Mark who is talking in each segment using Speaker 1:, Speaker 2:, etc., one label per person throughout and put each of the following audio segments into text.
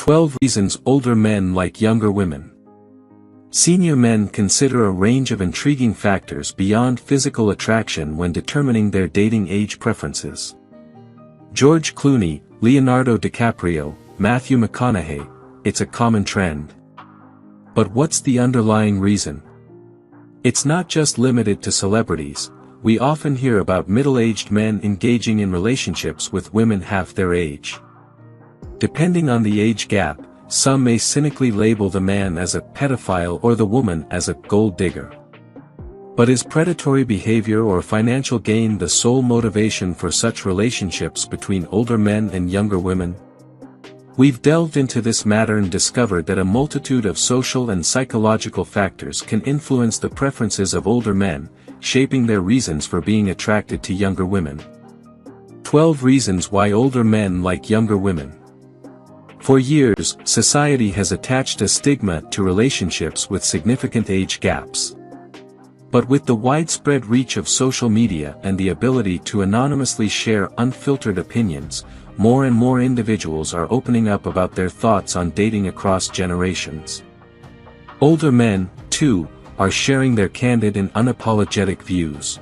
Speaker 1: 12 reasons older men like younger women. Senior men consider a range of intriguing factors beyond physical attraction when determining their dating age preferences. George Clooney, Leonardo DiCaprio, Matthew McConaughey, it's a common trend. But what's the underlying reason? It's not just limited to celebrities. We often hear about middle-aged men engaging in relationships with women half their age. Depending on the age gap, some may cynically label the man as a pedophile or the woman as a gold digger. But is predatory behavior or financial gain the sole motivation for such relationships between older men and younger women? We've delved into this matter and discovered that a multitude of social and psychological factors can influence the preferences of older men, shaping their reasons for being attracted to younger women. 12 reasons why older men like younger women. For years, society has attached a stigma to relationships with significant age gaps. But with the widespread reach of social media and the ability to anonymously share unfiltered opinions, more and more individuals are opening up about their thoughts on dating across generations. Older men, too, are sharing their candid and unapologetic views.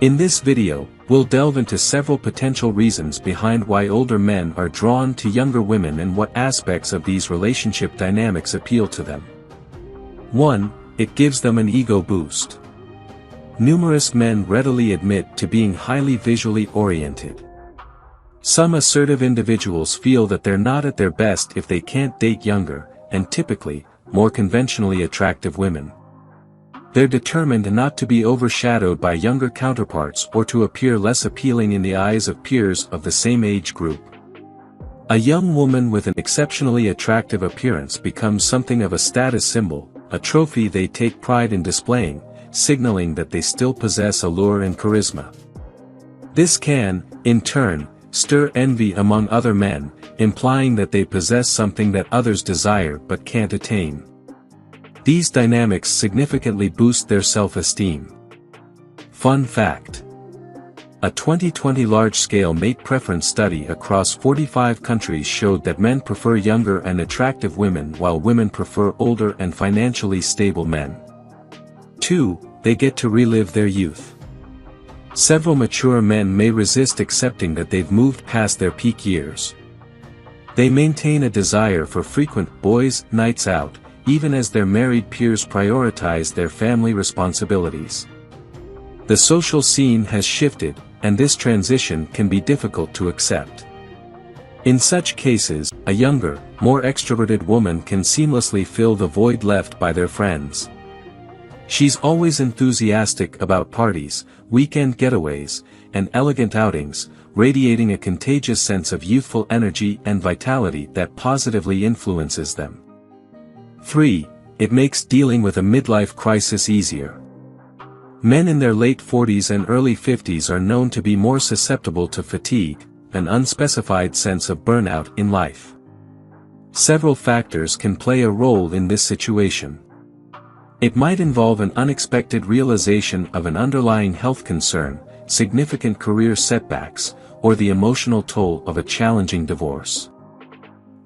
Speaker 1: In this video, we'll delve into several potential reasons behind why older men are drawn to younger women and what aspects of these relationship dynamics appeal to them. 1. It gives them an ego boost. Numerous men readily admit to being highly visually oriented. Some assertive individuals feel that they're not at their best if they can't date younger, and typically, more conventionally attractive women. They're determined not to be overshadowed by younger counterparts or to appear less appealing in the eyes of peers of the same age group. A young woman with an exceptionally attractive appearance becomes something of a status symbol, a trophy they take pride in displaying, signaling that they still possess allure and charisma. This can, in turn, stir envy among other men, implying that they possess something that others desire but can't attain. These dynamics significantly boost their self-esteem. Fun fact: a 2020 large-scale mate preference study across 45 countries showed that men prefer younger and attractive women while women prefer older and financially stable men. 2. They get to relive their youth. Several mature men may resist accepting that they've moved past their peak years. They maintain a desire for frequent boys' nights out, even as their married peers prioritize their family responsibilities. The social scene has shifted, and this transition can be difficult to accept. In such cases, a younger, more extroverted woman can seamlessly fill the void left by their friends. She's always enthusiastic about parties, weekend getaways, and elegant outings, radiating a contagious sense of youthful energy and vitality that positively influences them. 3. It makes dealing with a midlife crisis easier. Men in their late 40s and early 50s are known to be more susceptible to fatigue, an unspecified sense of burnout in life. Several factors can play a role in this situation. It might involve an unexpected realization of an underlying health concern, significant career setbacks, or the emotional toll of a challenging divorce.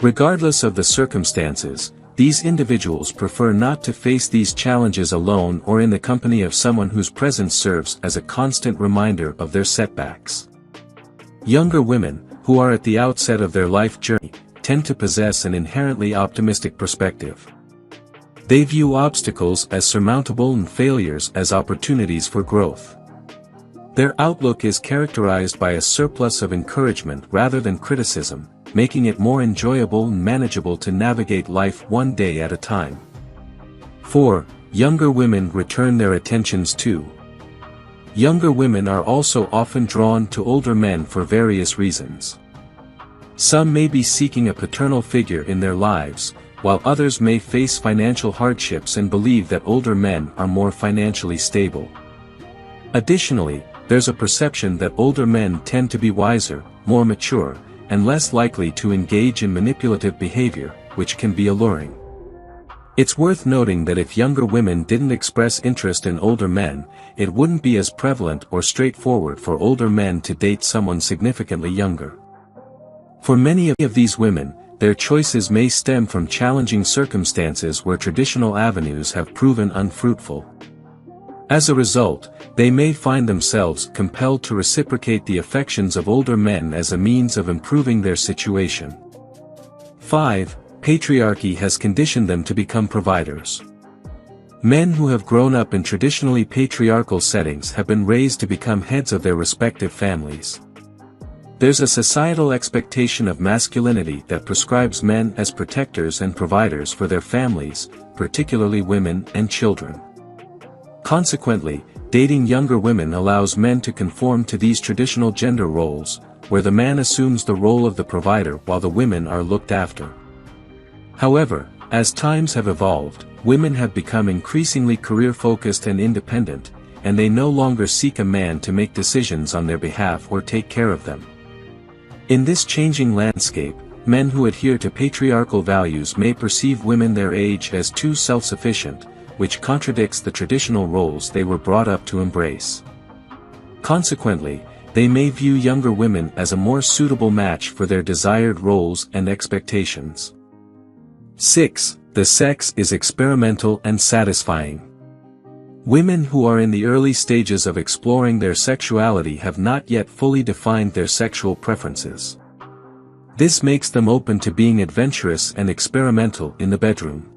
Speaker 1: Regardless of the circumstances, these individuals prefer not to face these challenges alone or in the company of someone whose presence serves as a constant reminder of their setbacks. Younger women, who are at the outset of their life journey, tend to possess an inherently optimistic perspective. They view obstacles as surmountable and failures as opportunities for growth. Their outlook is characterized by a surplus of encouragement rather than criticism, making it more enjoyable and manageable to navigate life one day at a time. 4. Younger women return their attentions to. Younger women are also often drawn to older men for various reasons. Some may be seeking a paternal figure in their lives, while others may face financial hardships and believe that older men are more financially stable. Additionally, there's a perception that older men tend to be wiser, more mature, and less likely to engage in manipulative behavior, which can be alluring. It's worth noting that if younger women didn't express interest in older men, it wouldn't be as prevalent or straightforward for older men to date someone significantly younger. For many of these women, their choices may stem from challenging circumstances where traditional avenues have proven unfruitful. As a result, they may find themselves compelled to reciprocate the affections of older men as a means of improving their situation. 5. Patriarchy has conditioned them to become providers. Men who have grown up in traditionally patriarchal settings have been raised to become heads of their respective families. There's a societal expectation of masculinity that prescribes men as protectors and providers for their families, particularly women and children. Consequently, dating younger women allows men to conform to these traditional gender roles, where the man assumes the role of the provider while the women are looked after. However, as times have evolved, women have become increasingly career-focused and independent, and they no longer seek a man to make decisions on their behalf or take care of them. In this changing landscape, men who adhere to patriarchal values may perceive women their age as too self-sufficient, which contradicts the traditional roles they were brought up to embrace. Consequently, they may view younger women as a more suitable match for their desired roles and expectations. 6. The sex is experimental and satisfying. Women who are in the early stages of exploring their sexuality have not yet fully defined their sexual preferences. This makes them open to being adventurous and experimental in the bedroom.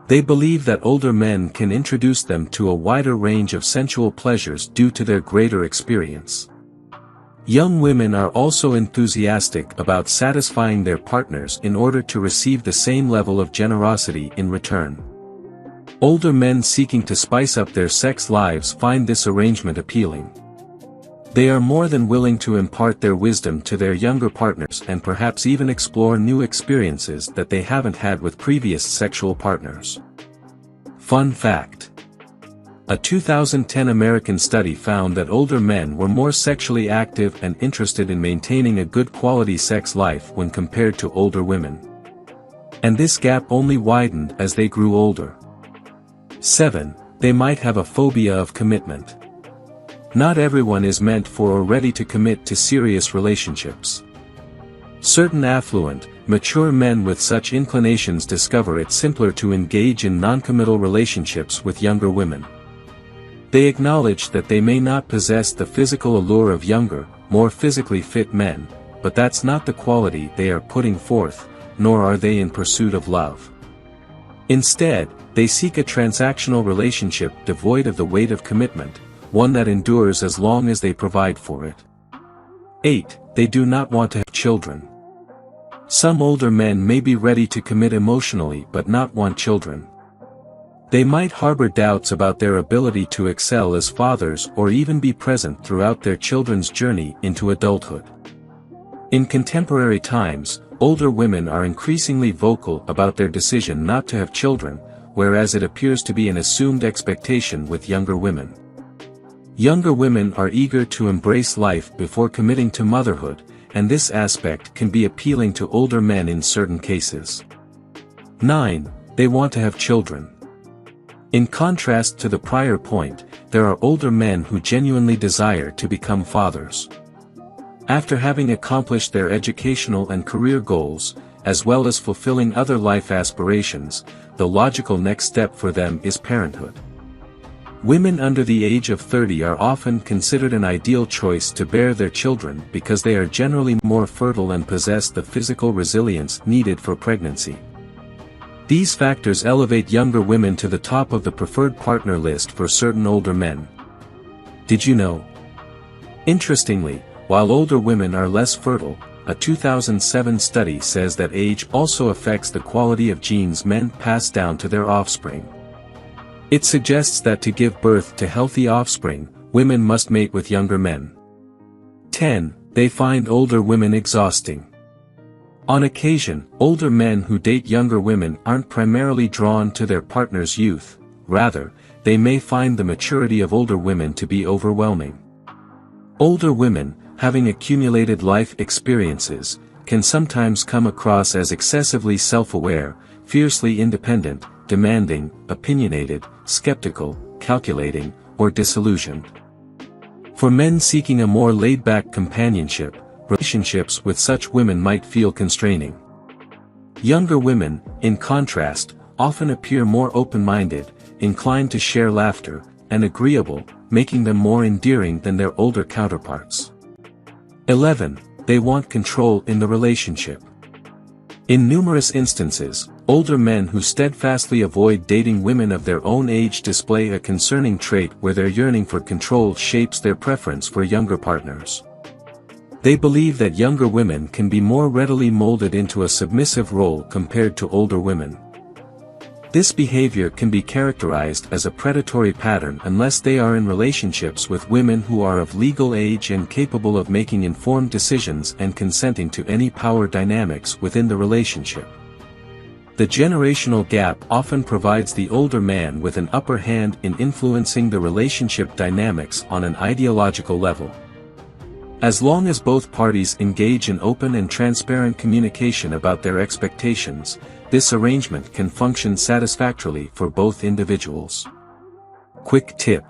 Speaker 1: They believe that older men can introduce them to a wider range of sensual pleasures due to their greater experience. Young women are also enthusiastic about satisfying their partners in order to receive the same level of generosity in return. Older men seeking to spice up their sex lives find this arrangement appealing. They are more than willing to impart their wisdom to their younger partners and perhaps even explore new experiences that they haven't had with previous sexual partners. Fun fact: a 2010 American study found that older men were more sexually active and interested in maintaining a good quality sex life when compared to older women. And this gap only widened as they grew older. 7. They might have a phobia of commitment. Not everyone is meant for or ready to commit to serious relationships. Certain affluent, mature men with such inclinations discover it simpler to engage in non-committal relationships with younger women. They acknowledge that they may not possess the physical allure of younger, more physically fit men, but that's not the quality they are putting forth, nor are they in pursuit of love. Instead, they seek a transactional relationship devoid of the weight of commitment, one that endures as long as they provide for it. 8. They do not want to have children. Some older men may be ready to commit emotionally but not want children. They might harbor doubts about their ability to excel as fathers or even be present throughout their children's journey into adulthood. In contemporary times, older women are increasingly vocal about their decision not to have children, whereas it appears to be an assumed expectation with younger women. Younger women are eager to embrace life before committing to motherhood, and this aspect can be appealing to older men in certain cases. 9. They want to have children. In contrast to the prior point, there are older men who genuinely desire to become fathers. After having accomplished their educational and career goals, as well as fulfilling other life aspirations, the logical next step for them is parenthood. Women under the age of 30 are often considered an ideal choice to bear their children because they are generally more fertile and possess the physical resilience needed for pregnancy. These factors elevate younger women to the top of the preferred partner list for certain older men. Did you know? Interestingly, while older women are less fertile, a 2007 study says that age also affects the quality of genes men pass down to their offspring. It suggests that to give birth to healthy offspring, women must mate with younger men. 10. They find older women exhausting. On occasion, older men who date younger women aren't primarily drawn to their partner's youth, rather, they may find the maturity of older women to be overwhelming. Older women, having accumulated life experiences, can sometimes come across as excessively self-aware, fiercely independent, demanding, opinionated, skeptical, calculating, or disillusioned. For men seeking a more laid-back companionship, relationships with such women might feel constraining. Younger women, in contrast, often appear more open-minded, inclined to share laughter, and agreeable, making them more endearing than their older counterparts. 11. They want control in the relationship. In numerous instances, older men who steadfastly avoid dating women of their own age display a concerning trait where their yearning for control shapes their preference for younger partners. They believe that younger women can be more readily molded into a submissive role compared to older women. This behavior can be characterized as a predatory pattern unless they are in relationships with women who are of legal age and capable of making informed decisions and consenting to any power dynamics within the relationship. The generational gap often provides the older man with an upper hand in influencing the relationship dynamics on an ideological level. As long as both parties engage in open and transparent communication about their expectations, this arrangement can function satisfactorily for both individuals. Quick tip: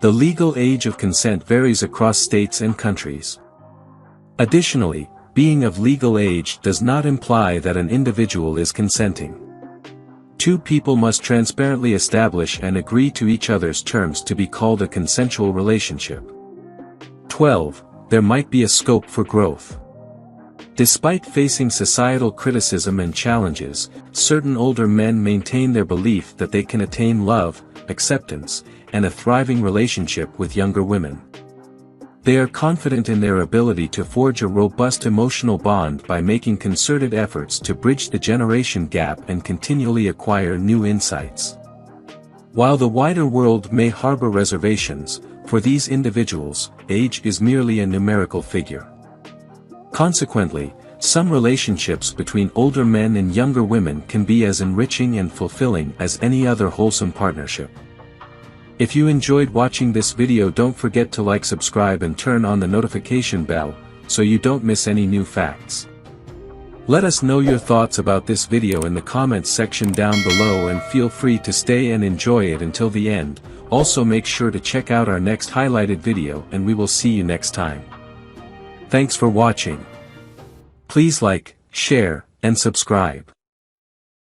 Speaker 1: the legal age of consent varies across states and countries. Additionally, being of legal age does not imply that an individual is consenting. Two people must transparently establish and agree to each other's terms to be called a consensual relationship. 12. There might be a scope for growth. Despite facing societal criticism and challenges, certain older men maintain their belief that they can attain love, acceptance, and a thriving relationship with younger women. They are confident in their ability to forge a robust emotional bond by making concerted efforts to bridge the generation gap and continually acquire new insights. While the wider world may harbor reservations, for these individuals, age is merely a numerical figure. Consequently, some relationships between older men and younger women can be as enriching and fulfilling as any other wholesome partnership. If you enjoyed watching this video, don't forget to like, subscribe and turn on the notification bell, so you don't miss any new facts. Let us know your thoughts about this video in the comments section down below, and feel free to stay and enjoy it until the end. Also make sure to check out our next highlighted video, and we will see you next time. Thanks for watching. Please like, share, and subscribe.